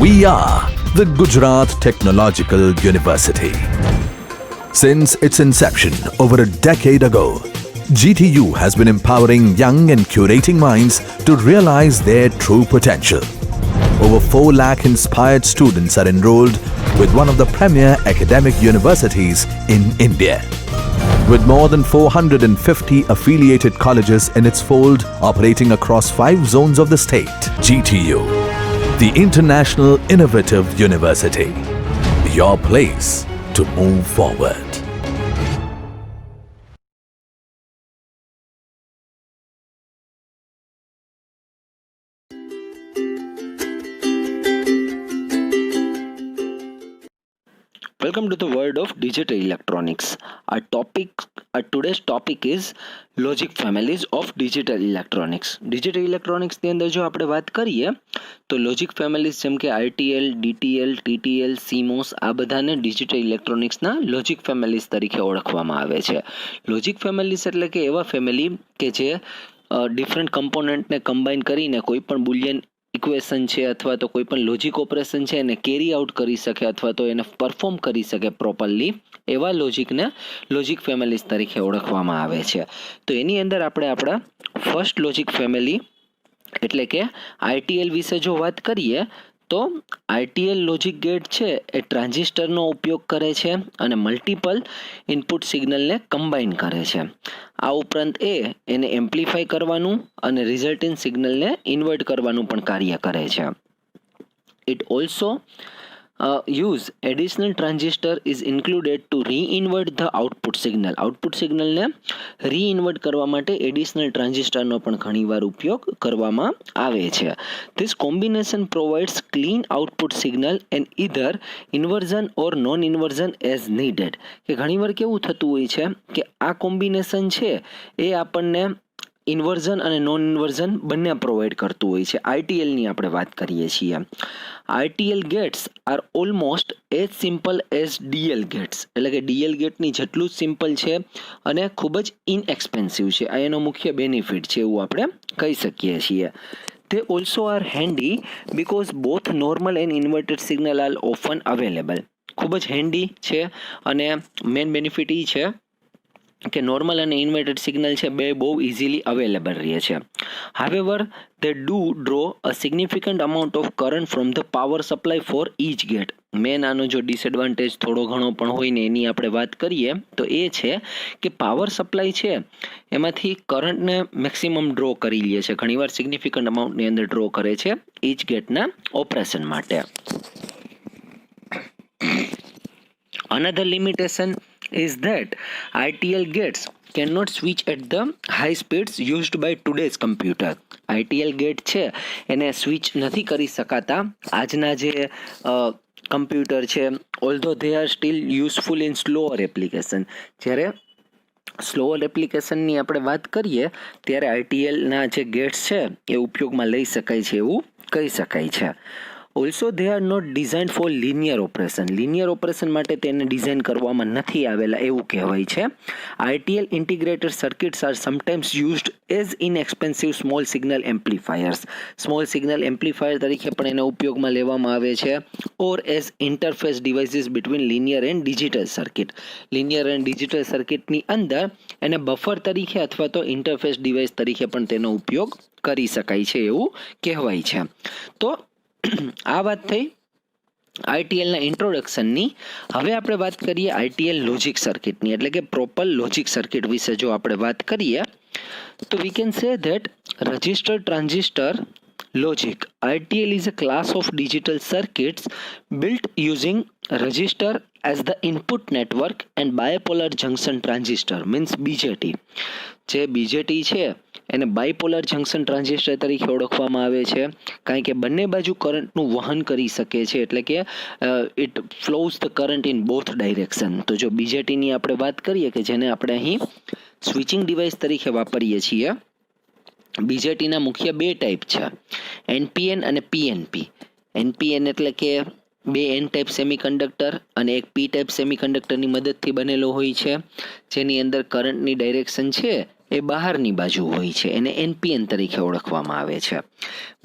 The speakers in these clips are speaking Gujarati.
We are the Gujarat Technological University. Since its inception over a decade ago, GTU has been empowering young and curating minds to realize their true potential. Over 4 lakh inspired students are enrolled with one of the premier academic universities in India. With more than 450 affiliated colleges in its fold operating across 5 zones of the state, GTU, the International Innovative University, your place to move forward. Welcome to the world of digital electronics. Today's topic is logic families of digital electronics. Digital electronics ની અંદર જો આપણે વાત કરીએ તો લોજિક ફેમિલીઝ જેમ કે RTL, DTL, TTL, CMOS આ બધાને ડિજિટલ ઇલેક્ટ્રોનિક્સના લોજિક ફેમિલીઝ તરીકે ઓળખવામાં આવે છે. લોજિક ફેમિલીઝ એટલે કે એવા ફેમિલી કે જે ડિફરન્ટ કમ્પોનન્ટને કમ્બાઈન કરીને કોઈ પણ બુલિયન ઇક્વેશન છે અથવા તો કોઈ પણ લોજિક ઓપરેશન છે એને કેરી આઉટ કરી શકે અથવા તો એને પરફોર્મ કરી શકે પ્રોપરલી, એવા લોજિકને લોજિક ફેમિલીઝ તરીકે ઓળખવામાં આવે છે. તો એની અંદર આપણે આપણા ફર્સ્ટ લોજિક ફેમિલી એટલે કે RTL વિશે જો વાત કરીએ તો RTL લોજિક ગેટ છે એ ટ્રાન્ઝિસ્ટરનો ઉપયોગ કરે છે અને મલ્ટિપલ ઇનપુટ સિગ્નલને કમ્બાઈન કરે છે. આ ઉપરાંત એને એમ્પ્લિફાય કરવાનું અને રિઝલ્ટિંગ સિગ્નલને ઇન્વર્ટ કરવાનું પણ કાર્ય કરે છે. It also use additional transistor is included to re-invert the output signal. Output સિગ્નલને રી-ઇન્વર્ટ કરવા માટે એડિશનલ ટ્રાન્ઝિસ્ટરનો પણ ઘણીવાર ઉપયોગ કરવામાં આવે છે. This combination provides clean output signal and either inversion or non-inversion as needed. કે ઘણીવાર કેવું થતું હોય છે કે આ કોમ્બિનેશન છે એ આપણને ઇન્વર્ઝન અને નોન ઇન્વર્ઝન બંને પ્રોવાઈડ કરતું હોય છે. RTLની આપણે વાત કરીએ છીએ. RTL gates are almost as simple as DL gates, એટલે કે DL ગેટની જેટલું જ સિમ્પલ છે અને ખૂબ જ ઇનએક્સપેન્સિવ છે. આ એનો મુખ્ય બેનિફિટ છે એવું આપણે કહી શકીએ છીએ. They also are handy because both normal and inverted signal are often available. ખૂબ જ હેન્ડી છે અને મેઇન બેનિફિટ એ છે કે નોર્મલ અને ઇન્વર્ટેડ સિગ્નલ છે બે બહુ ઇઝીલી અવેલેબલ રહે છે. However they do draw a significant amount of current from the power supply for each gate. Man આનો જો ડિસએડવાન્ટેજ થોડો ઘણો પણ હોય ને એની આપણે વાત કરીએ તો એ છે કે પાવર સપ્લાય છે એમાંથી કરંટને મેક્સિમમ ડ્રો કરી લે છે, ઘણીવાર સિગ્નિફિકન્ટ અમાઉન્ટની અંદર ડ્રો કરે છે ઈચ ગેટના ઓપરેશન માટે. Another limitation is that RTL gates cannot switch at the high speeds used by today's computer. RTL gate છે એને સ્વિચ નથી કરી શકાતા આજના જે કમ્પ્યુટર છે, ઓલ્ધો they are still useful in slower application. જ્યારે સ્લોઅર એપ્લિકેશનની આપણે વાત કરીએ ત્યારે RTLના જે ગેટ્સ છે એ ઉપયોગમાં લઈ શકાય છે એવું કહી શકાય છે. Also they are not designed for linear operation. Linear operation માટે તેને ડિઝાઇન કરવામાં નથી આવેલા એવું કહેવાય છે. RTL integrated circuits are sometimes used as inexpensive small signal amplifiers. Small signal amplifier તરીકે પણ એનો ઉપયોગમાં લેવામાં આવે છે. or as interface devices between linear and digital circuit. Linear અને ડિજિટલ સર્કિટની અંદર એને બફર તરીકે અથવા તો ઇન્ટરફેસ ડિવાઇસ તરીકે પણ તેનો ઉપયોગ કરી શકાય છે એવું કહેવાય છે. તો આ વાત થઈ RTLના ઇન્ટ્રોડક્શનની. હવે આપણે વાત કરીએ RTL લોજિક સર્કિટની, એટલે કે પ્રોપર લોજિક સર્કિટ વિશે જો આપણે વાત કરીએ તો વી can say that register transistor logic. RTL is a class of digital circuits built using resistor as the input network and bipolar junction transistor means BJT. જે BJT છે એને બાયપોલર જંકશન ટ્રાન્ઝિસ્ટર તરીકે ઓળખવામાં આવે છે કારણ કે બંને બાજુ કરંટનું વહન કરી શકે છે, એટલે કે it flows the current in both direction. તો જો BJTની આપણે વાત કરીએ કે જેને આપણે અહીં સ્વિચિંગ ડિવાઇસ તરીકે વાપરીએ છીએ, BJTના મુખ્ય બે ટાઈપ છે, NPN અને PNP. NPN એટલે કે બે N ટાઈપ સેમિકન્ડક્ટર અને એક P ટાઈપ સેમિકન્ડક્ટરની મદદથી બનેલો હોય છે જેની અંદર કરંટની ડાયરેક્શન છે એ બહારની બાજુ હોય છે, એને NPN તરીકે ઓળખવામાં આવે છે.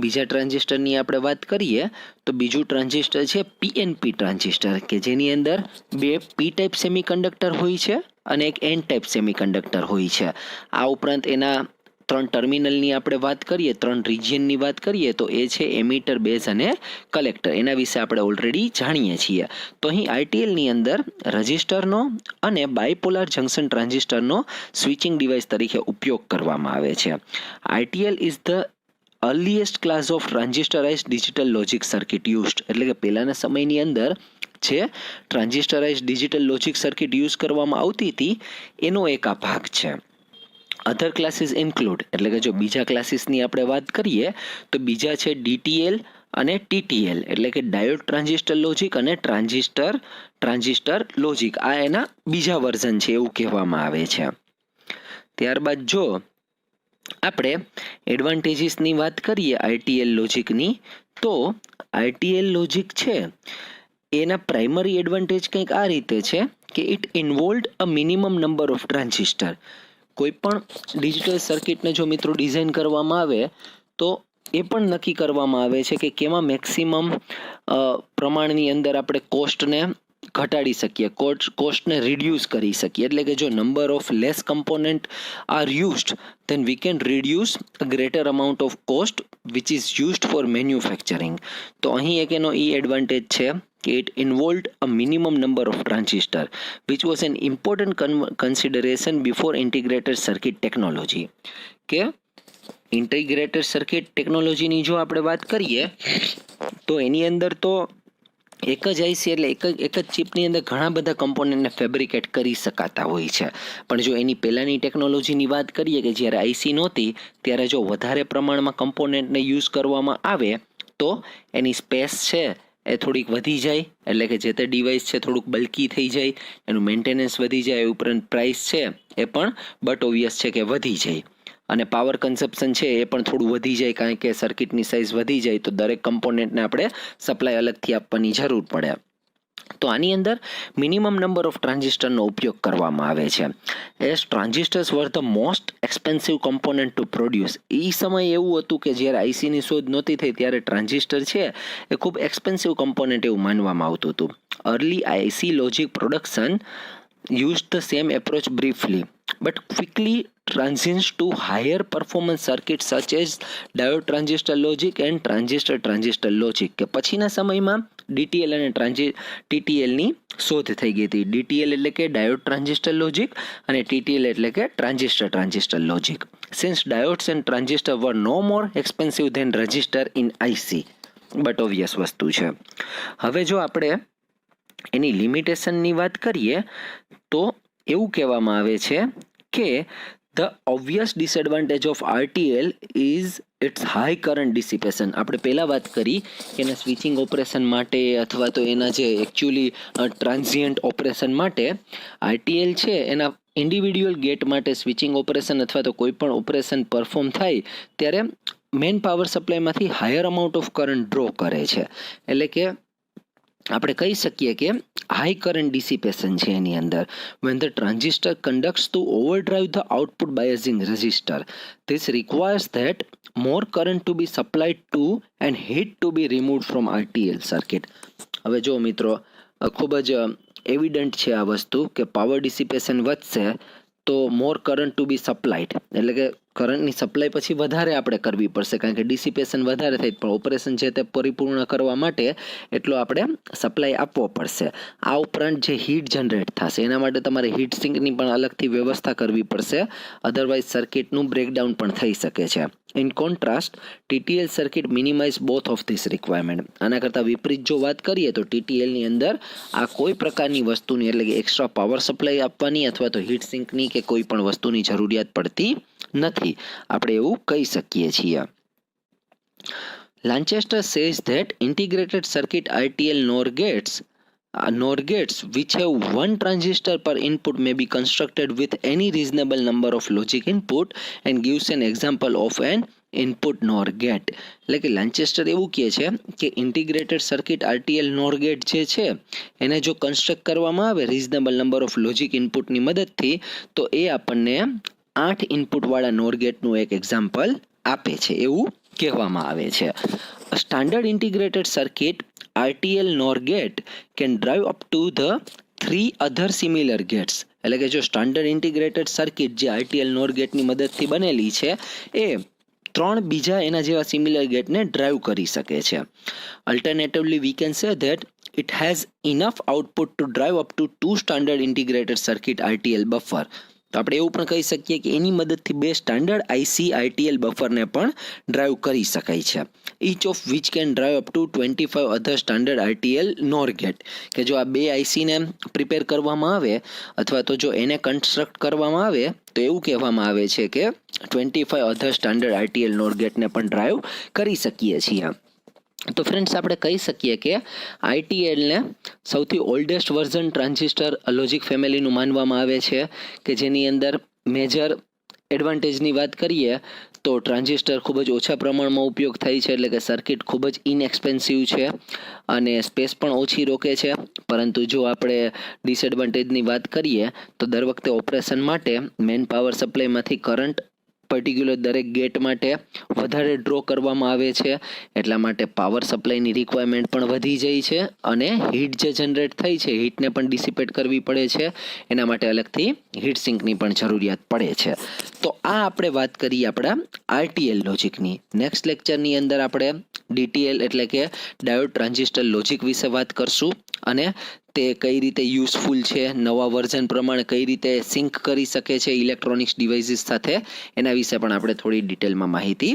બીજા ટ્રાન્ઝિસ્ટરની આપણે વાત કરીએ તો બીજું ટ્રાન્ઝિસ્ટર છે PNP ટ્રાન્ઝિસ્ટર, કે જેની અંદર બે P ટાઈપ સેમિકન્ડક્ટર હોય છે અને એક N ટાઈપ સેમિકન્ડક્ટર હોય છે. આ ઉપરાંત એના 3 ટર્મિનલની આપણે વાત કરીએ, 3 રિજિયનની વાત કરીએ તો એ છે એમિટર, બેઝ અને કલેક્ટર. એના વિશે આપણે ઓલરેડી જાણીએ છીએ. તો અહીં RTLની અંદર રજિસ્ટરનો અને બાયપોલાર જંકશન ટ્રાન્ઝિસ્ટરનો સ્વિચિંગ ડિવાઇસ તરીકે ઉપયોગ કરવામાં આવે છે. RTL is the earliest class of transistorized digital logic circuit used, એટલે કે પહેલાના સમયની અંદર જે transistorized digital logic circuit use કરવામાં આવતી હતી એનો એક આ ભાગ છે. અધર ક્લાસીસ ઇન્ક્લુડ, એટલે કે જો બીજા ક્લાસીસની આપણે વાત કરીએ તો બીજા છે DTL અને TTL, એટલે કે ડાયોડ ટ્રાન્ઝિસ્ટર લોજિક અને ટ્રાન્ઝિસ્ટર લોજિક. આ એના બીજા વર્ઝન છે એવું કહેવામાં આવે છે. ત્યારબાદ જો આપણે એડવાન્ટેજીસની વાત કરીએ RTL લોજિકની, તો RTL લોજિક છે એના પ્રાઇમરી એડવાન્ટેજ કંઈક આ રીતે છે કે it involved a minimum number of transistor. કોઈ પણ ડિજિટલ સર્કિટને જો મિત્રો ડિઝાઇન કરવામાં આવે તો એ પણ નક્કી કરવામાં આવે છે કે કેમાં મેક્સિમમ પ્રમાણની અંદર આપણે કોસ્ટને ઘટાડી શકીએ, કોસ્ટને રિડ્યુસ કરી શકીએ. એટલે કે જો number of less component are used then we can reduce a greater amount of cost which is used for manufacturing. તો અહીં એક એનો એડવાન્ટેજ છે કે it involved a minimum number of transistor which was an important consideration before integrated circuit technology. કે ઇન્ટિગ્રેટેડ સર્કિટ ટેકનોલોજીની જો આપણે વાત કરીએ તો એની અંદર તો એક જ IC એટલે એક જ ચિપની અંદર ઘણા બધા કમ્પોનન્ટને ફેબ્રિકેટ કરી શકાતા હોય છે. પણ જો એની પહેલાંની ટેકનોલોજીની વાત કરીએ કે જ્યારે IC નહોતી ત્યારે જો વધારે પ્રમાણમાં કમ્પોનન્ટને યુઝ કરવામાં આવે તો એની સ્પેસ છે એ થોડીક વધી જાય, એટલે કે જે તે ડિવાઇસ છે થોડુંક બલ્કી થઈ જાય, એનું મેન્ટેનન્સ વધી જાય, ઉપરાંત પ્રાઇસ છે એ પણ બટ ઓબ્વિયસ છે કે વધી જાય, અને પાવર કન્ઝપ્શન છે એ પણ થોડું વધી જાય, કારણ કે સર્કિટની સાઇઝ વધી જાય તો દરેક કમ્પોનન્ટને આપણે સપ્લાય અલગથી આપવાની જરૂર પડે. તો આની અંદર મિનિમમ નંબર ઓફ ટ્રાન્ઝિસ્ટરનો ઉપયોગ કરવામાં આવે છે. As transistors were the most expensive component to produce. એ સમય એવું હતું કે જ્યારે ICની શોધ નહોતી થઈ ત્યારે ટ્રાન્ઝિસ્ટર છે એ ખૂબ એક્સપેન્સિવ કમ્પોનન્ટ એવું માનવામાં આવતું હતું. Early IC logic production used the same approach briefly but quickly transitions to higher performance circuits such as diode transistor logic and transistor logic. કે પછીના સમયમાં DTL અને TTL ની શોધ થઈ ગઈ હતી. DTL એટલે કે ડાયોડ ટ્રાન્ઝિસ્ટર લોજિક અને TTL એટલે કે transistor logic. Since diodes and transistor were no more expensive than resistor in IC. But obvious વસ્તુ છે. હવે જો આપણે એની લિમિટેશનની વાત કરીએ તો એવું કહેવામાં આવે છે કે the obvious disadvantage of RTL is its high current dissipation. આપણે પહેલાં વાત કરી કે એના સ્વિચિંગ ઓપરેશન માટે અથવા તો એના જે એકચ્યુઅલી ટ્રાન્ઝિયન્ટ ઓપરેશન માટે RTL છે એના ઇન્ડિવિડ્યુઅલ ગેટ માટે સ્વિચિંગ ઓપરેશન અથવા તો કોઈ પણ ઓપરેશન પરફોર્મ થાય ત્યારે મેઇન પાવર સપ્લાયમાંથી higher amount of current draw કરે છે. એટલે કે આપણે કહી શકીએ કે હાઈ કરંટ ડિસિપેશન છે એની અંદર. when the transistor conducts to overdrive the output biasing resistor, this requires that more current to be supplied to and heat to be removed from RTL circuit. હવે જો મિત્રો ખૂબ જ એવિડન્ટ છે આ વસ્તુ કે પાવર ડિસિપેશન વધશે તો મોર કરંટ ટુ બી સપ્લાઇડ, એટલે કે કરંટની સપ્લાય પછી વધારે આપણે કરવી પડશે, કારણ કે ડિસિપેશન વધારે થાય પણ ઓપરેશન છે તે પરિપૂર્ણ કરવા માટે એટલો આપણે સપ્લાય આપવો પડશે. આ ઉપરાંત જે હીટ જનરેટ થશે એના માટે તમારે હીટ સિંકની પણ અલગથી વ્યવસ્થા કરવી પડશે, અધરવાઇઝ સર્કિટનું બ્રેકડાઉન પણ થઈ શકે છે. In contrast TTL circuit minimise both of this requirement. આના કરતાં વિપરીત જો વાત કરીએ તો TTLની અંદર આ કોઈ પ્રકારની વસ્તુની એટલે કે એક્સ્ટ્રા પાવર સપ્લાય આપવાની અથવા તો હીટ સિંકની કે કોઈ પણ વસ્તુની જરૂરિયાત પડતી નથી, આપણે એવું કહી શકીએ છીએ. Lanchester says that integrated circuit RTL NOR gates which have one transistor per input may be constructed with any reasonable number of logic input and gives an example of an input NOR gate. એટલે કે લાન્ચેસ્ટર એવું કહે છે કે integrated circuit RTL NOR gate જે છે એને જો કન્સ્ટ્રક્ટ કરવામાં આવે રિઝનેબલ નંબર ઓફ લોજિક ઇનપુટની મદદથી તો એ આપણને 8 ઇનપુટવાળા NOR ગેટનું એક એક્ઝામ્પલ આપે છે એવું કહેવામાં આવે છે. Standard integrated circuit RTL NOR gate can drive up to the 3 other similar gates. એટલે કે જો સ્ટાન્ડર્ડ ઇન્ટિગ્રેટેડ સર્કિટ જે RTL NOR ગેટની મદદથી બનેલી છે એ 3 બીજા એના જેવા સિમિલર ગેટને ડ્રાઈવ કરી શકે છે. Alternatively we can say that it has enough output to drive up to 2 standard integrated circuit RTL buffer. તો આપણે એવું પણ કહી શકીએ કે એની મદદથી 2 સ્ટાન્ડર્ડ IC RTL બફરને પણ ડ્રાઈવ કરી શકાય છે. each of which can drive up to 25 other standard RTL NOR gate. કે જો આ 2 IC ને પ્રિપેર કરવામાં આવે અથવા તો જો એને કન્સ્ટ્રક્ટ કરવામાં આવે તો એવું કહેવામાં આવે છે કે 25 અધર સ્ટાન્ડર્ડ RTL NOR ગેટને પણ ડ્રાઈવ કરી શકીએ છીએ. તો ફ્રેન્ડ્સ આપણે કહી શકીએ કે ITLને સૌથી ઓલ્ડેસ્ટ વર્ઝન ટ્રાન્ઝિસ્ટર લોજિક ફેમિલીનું માનવામાં આવે છે કે જેની અંદર મેજર એડવાન્ટેજની વાત કરીએ તો ટ્રાન્ઝિસ્ટર ખૂબ જ ઓછા પ્રમાણમાં ઉપયોગ થાય છે, એટલે કે સર્કિટ ખૂબ જ ઇનએક્સપેન્સિવ છે અને સ્પેસ પણ ઓછી રોકે છે. પરંતુ જો આપણે ડિસએડવાન્ટેજની વાત કરીએ તો દર વખતે ઓપરેશન માટે મેઇન પાવર સપ્લાયમાંથી કરંટ પર્ટિક્યુલર દરેક ગેટ માટે વધારે ડ્રો કરવામાં આવે છે, એટલા માટે પાવર સપ્લાયની રિક્વાયરમેન્ટ પણ વધી જાય છે અને હીટ જે જનરેટ થઈ છે હીટને પણ ડિસિપેટ કરવી પડે છે, એના માટે અલગથી હીટ સિંકની પણ જરૂરિયાત પડે છે. તો આ આપણે વાત કરીએ આપણા RTL લોજિકની. નેક્સ્ટ લેક્ચરની અંદર આપણે DTL એટલે કે ડાયોડ ટ્રાન્ઝિસ્ટર લોજિક વિશે વાત કરશું અને તે કઈ રીતે યુઝફુલ છે, નવા વર્ઝન પ્રમાણે કઈ રીતે સિંક કરી શકે છે ઇલેક્ટ્રોનિક્સ ડિવાઇસીસ સાથે, એના વિશે પણ આપણે થોડી ડિટેલમાં માહિતી